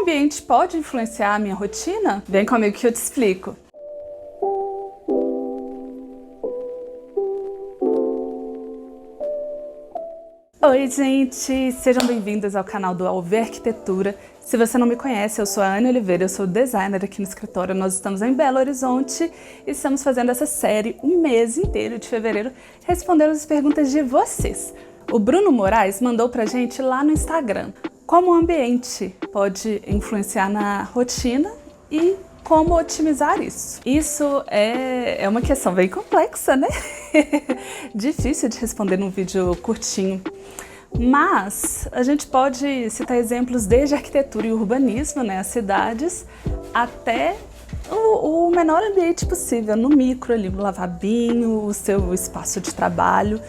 ambiente pode influenciar a minha rotina? Vem comigo que eu te explico. Oi, gente! Sejam bem-vindos ao canal do Alver Arquitetura. Se você não me conhece, eu sou a Anne Oliveira, eu sou designer aqui no escritório. Nós estamos em Belo Horizonte e estamos fazendo essa série um mês inteiro de fevereiro, respondendo as perguntas de vocês. O Bruno Moraes mandou pra gente lá no Instagram como o ambiente pode influenciar na rotina e como otimizar isso. Isso é uma questão bem complexa, né? Difícil de responder num vídeo curtinho. Mas a gente pode citar exemplos desde arquitetura e urbanismo, né, as cidades, até o menor ambiente possível, no micro ali, o lavabinho, o seu espaço de trabalho.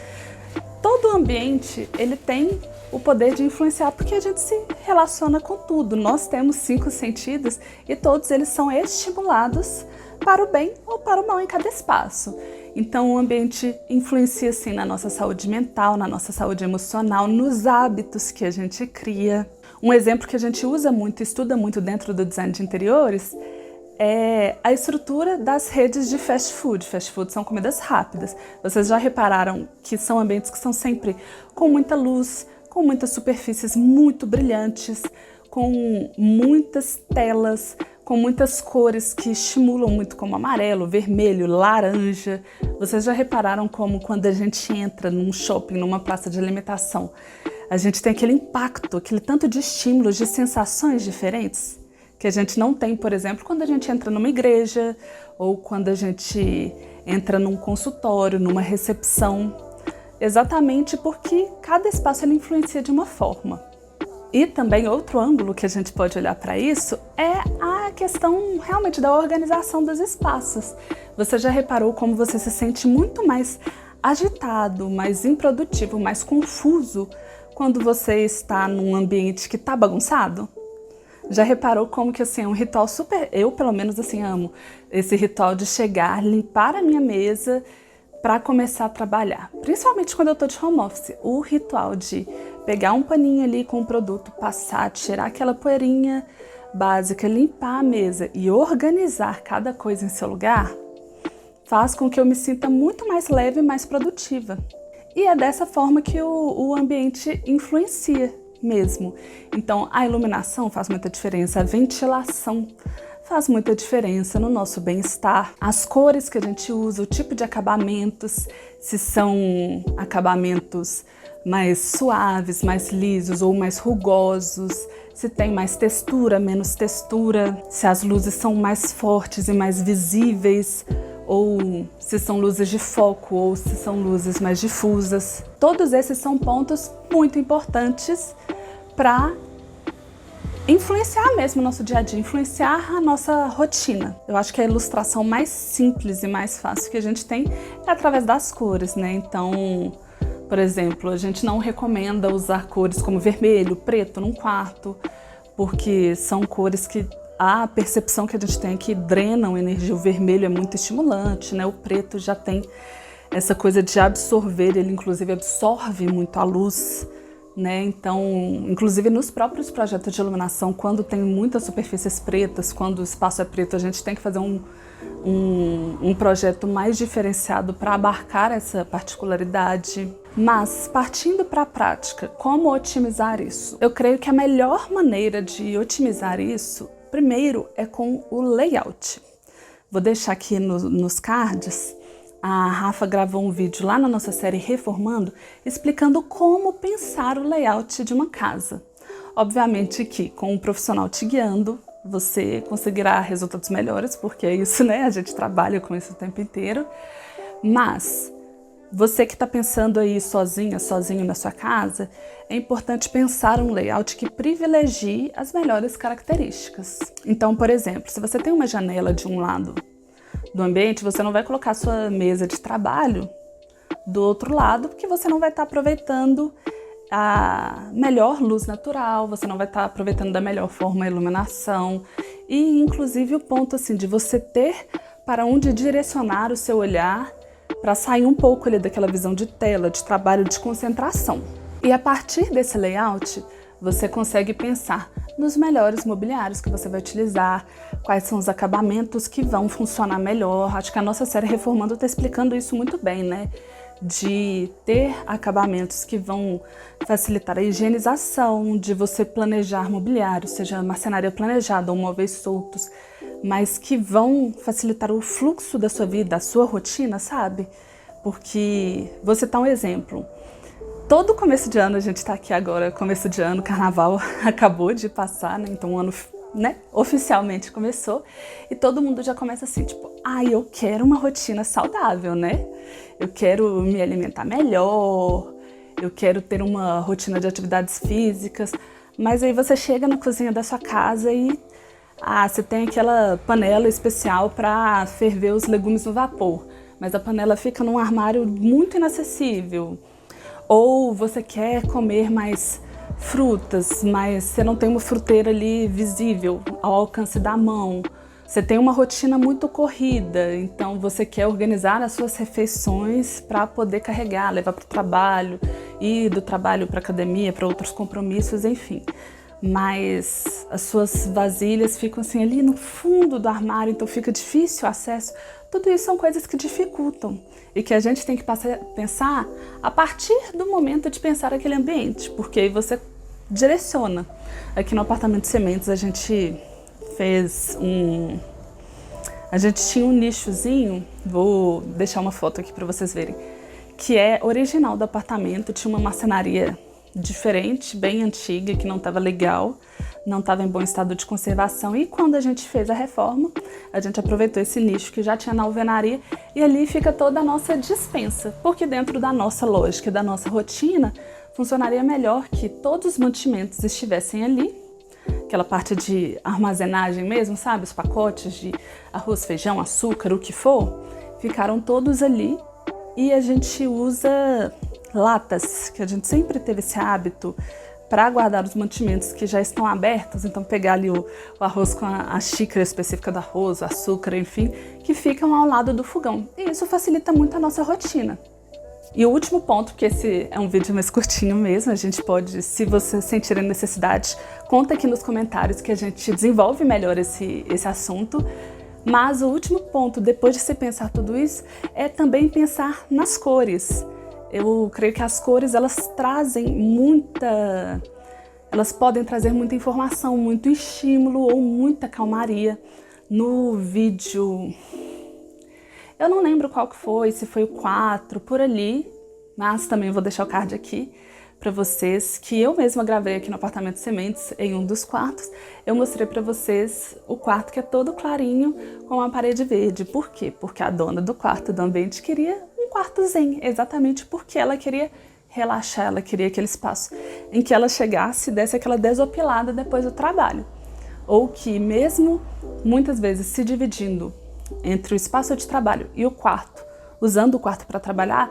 Todo ambiente, ele tem o poder de influenciar, porque a gente se relaciona com tudo. Nós temos 5 sentidos e todos eles são estimulados para o bem ou para o mal em cada espaço. Então o ambiente influencia sim na nossa saúde mental, na nossa saúde emocional, nos hábitos que a gente cria. Um exemplo que a gente usa muito, estuda muito dentro do design de interiores, é a estrutura das redes de fast food. Fast food são comidas rápidas. Vocês já repararam que são ambientes que são sempre com muita luz, com muitas superfícies muito brilhantes, com muitas telas, com muitas cores que estimulam muito, como amarelo, vermelho, laranja. Vocês já repararam como quando a gente entra num shopping, numa praça de alimentação, a gente tem aquele impacto, aquele tanto de estímulos, de sensações diferentes, que a gente não tem, por exemplo, quando a gente entra numa igreja ou quando a gente entra num consultório, numa recepção. Exatamente porque cada espaço ele influencia de uma forma. E também outro ângulo que a gente pode olhar para isso é a questão realmente da organização dos espaços. Você já reparou como você se sente muito mais agitado, mais improdutivo, mais confuso quando você está num ambiente que está bagunçado? Já reparou como que assim, é um ritual super... Eu, pelo menos, assim, amo esse ritual de chegar, limpar a minha mesa para começar a trabalhar. Principalmente quando eu tô de home office. O ritual de pegar um paninho ali com o produto, passar, tirar aquela poeirinha básica, limpar a mesa e organizar cada coisa em seu lugar, faz com que eu me sinta muito mais leve e mais produtiva. E é dessa forma que o ambiente influencia mesmo. Então, a iluminação faz muita diferença, a ventilação faz muita diferença no nosso bem-estar. As cores que a gente usa, o tipo de acabamentos, se são acabamentos mais suaves, mais lisos ou mais rugosos, se tem mais textura, menos textura, se as luzes são mais fortes e mais visíveis, ou se são luzes de foco, ou se são luzes mais difusas. Todos esses são pontos muito importantes para influenciar mesmo o nosso dia a dia, influenciar a nossa rotina. Eu acho que a ilustração mais simples e mais fácil que a gente tem é através das cores, né? Então, por exemplo, a gente não recomenda usar cores como vermelho, preto num quarto, porque são cores que a percepção que a gente tem é que drenam energia. O vermelho é muito estimulante, né? O preto já tem essa coisa de absorver, ele inclusive absorve muito a luz, né? Então, inclusive nos próprios projetos de iluminação, quando tem muitas superfícies pretas, quando o espaço é preto, a gente tem que fazer um projeto mais diferenciado para abarcar essa particularidade. Mas, partindo para a prática, como otimizar isso? Eu creio que a melhor maneira de otimizar isso, primeiro, é com o layout. Vou deixar aqui nos cards. A Rafa gravou um vídeo lá na nossa série Reformando, explicando como pensar o layout de uma casa. Obviamente que com um profissional te guiando, você conseguirá resultados melhores, porque é isso, né? A gente trabalha com isso o tempo inteiro. Mas você que está pensando aí sozinha, sozinho na sua casa, é importante pensar um layout que privilegie as melhores características. Então, por exemplo, se você tem uma janela de um lado do ambiente, você não vai colocar sua mesa de trabalho do outro lado, porque você não vai estar aproveitando a melhor luz natural, você não vai estar aproveitando da melhor forma a iluminação e inclusive o ponto assim de você ter para onde direcionar o seu olhar para sair um pouco ali daquela visão de tela, de trabalho, de concentração. E a partir desse layout, você consegue pensar nos melhores mobiliários que você vai utilizar, quais são os acabamentos que vão funcionar melhor. Acho que a nossa série Reformando está explicando isso muito bem, né? De ter acabamentos que vão facilitar a higienização, de você planejar mobiliário, seja marcenaria planejada ou móveis soltos, mas que vão facilitar o fluxo da sua vida, a sua rotina, sabe? Porque você tá um exemplo. Todo começo de ano, a gente tá aqui agora, começo de ano, carnaval acabou de passar, né? Então o ano, né, oficialmente começou e todo mundo já começa assim, tipo, eu quero uma rotina saudável, né? Eu quero me alimentar melhor, eu quero ter uma rotina de atividades físicas, mas aí você chega na cozinha da sua casa e você tem aquela panela especial para ferver os legumes no vapor, mas a panela fica num armário muito inacessível. Ou você quer comer mais frutas, mas você não tem uma fruteira ali visível, ao alcance da mão. Você tem uma rotina muito corrida, então você quer organizar as suas refeições para poder carregar, levar para o trabalho, ir do trabalho para a academia, para outros compromissos, enfim. Mas as suas vasilhas ficam assim ali no fundo do armário, então fica difícil o acesso. Tudo isso são coisas que dificultam e que a gente tem que pensar a partir do momento de pensar aquele ambiente, porque aí você direciona. Aqui no apartamento Sementes a gente tinha um nichozinho, vou deixar uma foto aqui para vocês verem, que é original do apartamento, tinha uma marcenaria diferente, bem antiga, que não estava legal, não estava em bom estado de conservação, e quando a gente fez a reforma, a gente aproveitou esse nicho que já tinha na alvenaria e ali fica toda a nossa despensa, porque dentro da nossa lógica e da nossa rotina, funcionaria melhor que todos os mantimentos estivessem ali, aquela parte de armazenagem mesmo, sabe? Os pacotes de arroz, feijão, açúcar, o que for, ficaram todos ali e a gente usa latas, que a gente sempre teve esse hábito para guardar os mantimentos que já estão abertos, então pegar ali o arroz com a xícara específica do arroz, o açúcar, enfim, que ficam ao lado do fogão. E isso facilita muito a nossa rotina. E o último ponto, porque esse é um vídeo mais curtinho mesmo, a gente pode, se vocês sentirem necessidade, conta aqui nos comentários que a gente desenvolve melhor esse assunto. Mas o último ponto, depois de se pensar tudo isso, é também pensar nas cores. Eu creio que as cores, elas podem trazer muita informação, muito estímulo ou muita calmaria. No vídeo, eu não lembro qual que foi, se foi o 4, por ali, mas também vou deixar o card aqui para vocês, que eu mesma gravei aqui no apartamento Sementes, em um dos quartos. Eu mostrei para vocês o quarto que é todo clarinho, com uma parede verde. Por quê? Porque a dona do quarto, do ambiente, queria um quarto zen, exatamente porque ela queria relaxar, ela queria aquele espaço em que ela chegasse e desse aquela desopilada depois do trabalho. Ou que mesmo, muitas vezes, se dividindo entre o espaço de trabalho e o quarto, usando o quarto para trabalhar,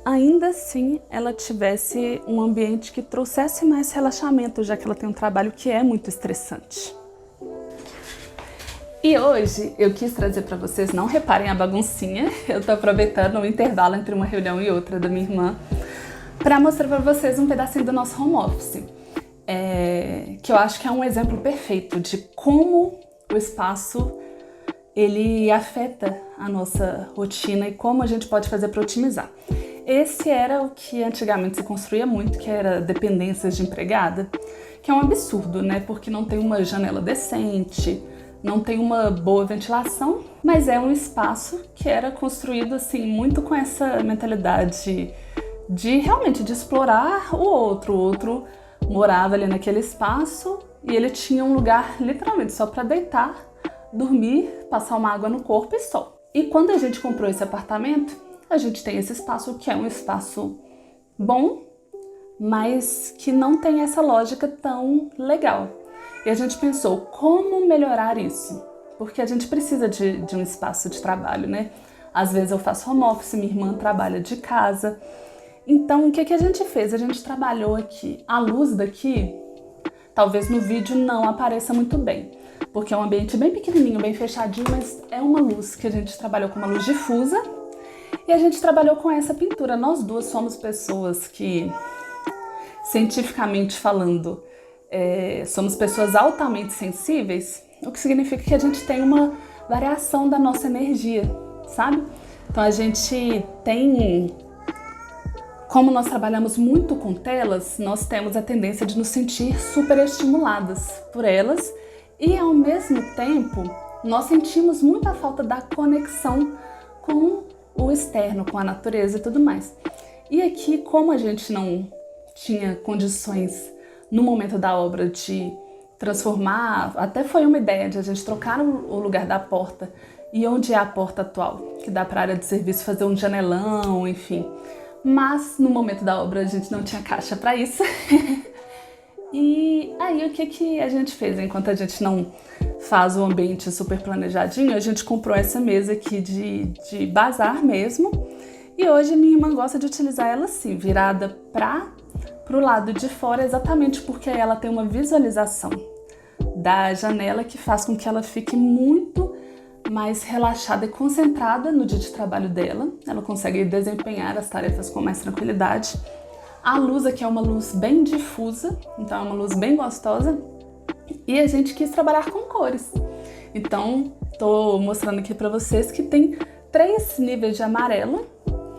ainda assim ela tivesse um ambiente que trouxesse mais relaxamento, já que ela tem um trabalho que é muito estressante. E hoje eu quis trazer para vocês, não reparem a baguncinha, eu tô aproveitando o intervalo entre uma reunião e outra da minha irmã, para mostrar para vocês um pedacinho do nosso home office, que eu acho que é um exemplo perfeito de como o espaço ele afeta a nossa rotina e como a gente pode fazer para otimizar. Esse era o que antigamente se construía muito, que era dependências de empregada, que é um absurdo, né? Porque não tem uma janela decente, não tem uma boa ventilação, mas é um espaço que era construído assim muito com essa mentalidade de realmente de explorar o outro. O outro morava ali naquele espaço e ele tinha um lugar literalmente só para deitar, dormir, passar uma água no corpo e só. E quando a gente comprou esse apartamento, a gente tem esse espaço que é um espaço bom, mas que não tem essa lógica tão legal. E a gente pensou, como melhorar isso? Porque a gente precisa de um espaço de trabalho, né? Às vezes eu faço home office, minha irmã trabalha de casa. Então, o que a gente fez? A gente trabalhou aqui. A luz daqui, talvez no vídeo não apareça muito bem, porque é um ambiente bem pequenininho, bem fechadinho, mas é uma luz que a gente trabalhou com uma luz difusa e a gente trabalhou com essa pintura. Nós duas somos pessoas que, cientificamente falando, somos pessoas altamente sensíveis, o que significa que a gente tem uma variação da nossa energia, sabe? Então a gente tem, como nós trabalhamos muito com telas, nós temos a tendência de nos sentir superestimuladas por elas e ao mesmo tempo nós sentimos muita falta da conexão com o externo, com a natureza e tudo mais. E aqui, como a gente não tinha condições no momento da obra de transformar, até foi uma ideia de a gente trocar o lugar da porta e onde é a porta atual, que dá para a área de serviço fazer um janelão, enfim. Mas no momento da obra a gente não tinha caixa para isso. E aí o que a gente fez? Enquanto a gente não faz o ambiente super planejadinho, a gente comprou essa mesa aqui de bazar mesmo. E hoje minha irmã gosta de utilizar ela assim, virada para o lado de fora, exatamente porque ela tem uma visualização da janela que faz com que ela fique muito mais relaxada e concentrada no dia de trabalho dela. Ela consegue desempenhar as tarefas com mais tranquilidade. A luz aqui é uma luz bem difusa, então é uma luz bem gostosa. E a gente quis trabalhar com cores. Então, tô mostrando aqui para vocês que tem 3 níveis de amarelo.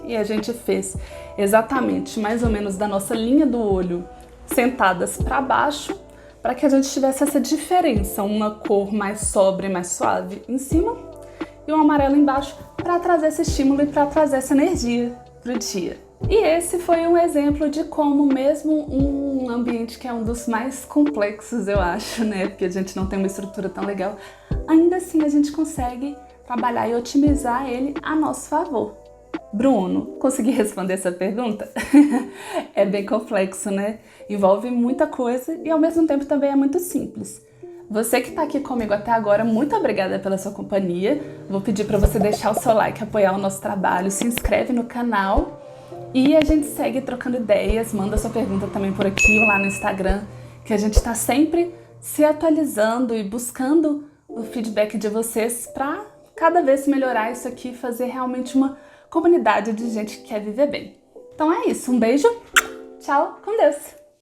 E a gente fez exatamente mais ou menos da nossa linha do olho sentadas para baixo, para que a gente tivesse essa diferença, uma cor mais sóbria, mais suave em cima e um amarelo embaixo, para trazer esse estímulo e para trazer essa energia pro dia. E esse foi um exemplo de como mesmo um ambiente que é um dos mais complexos, eu acho, né, porque a gente não tem uma estrutura tão legal, ainda assim a gente consegue trabalhar e otimizar ele a nosso favor. Bruno, consegui responder essa pergunta? É bem complexo, né? Envolve muita coisa e ao mesmo tempo também é muito simples. Você que está aqui comigo até agora, muito obrigada pela sua companhia. Vou pedir para você deixar o seu like, apoiar o nosso trabalho, se inscreve no canal e a gente segue trocando ideias. Manda sua pergunta também por aqui ou lá no Instagram, que a gente está sempre se atualizando e buscando o feedback de vocês para cada vez melhorar isso aqui e fazer realmente uma comunidade de gente que quer viver bem. Então é isso, um beijo, tchau, com Deus!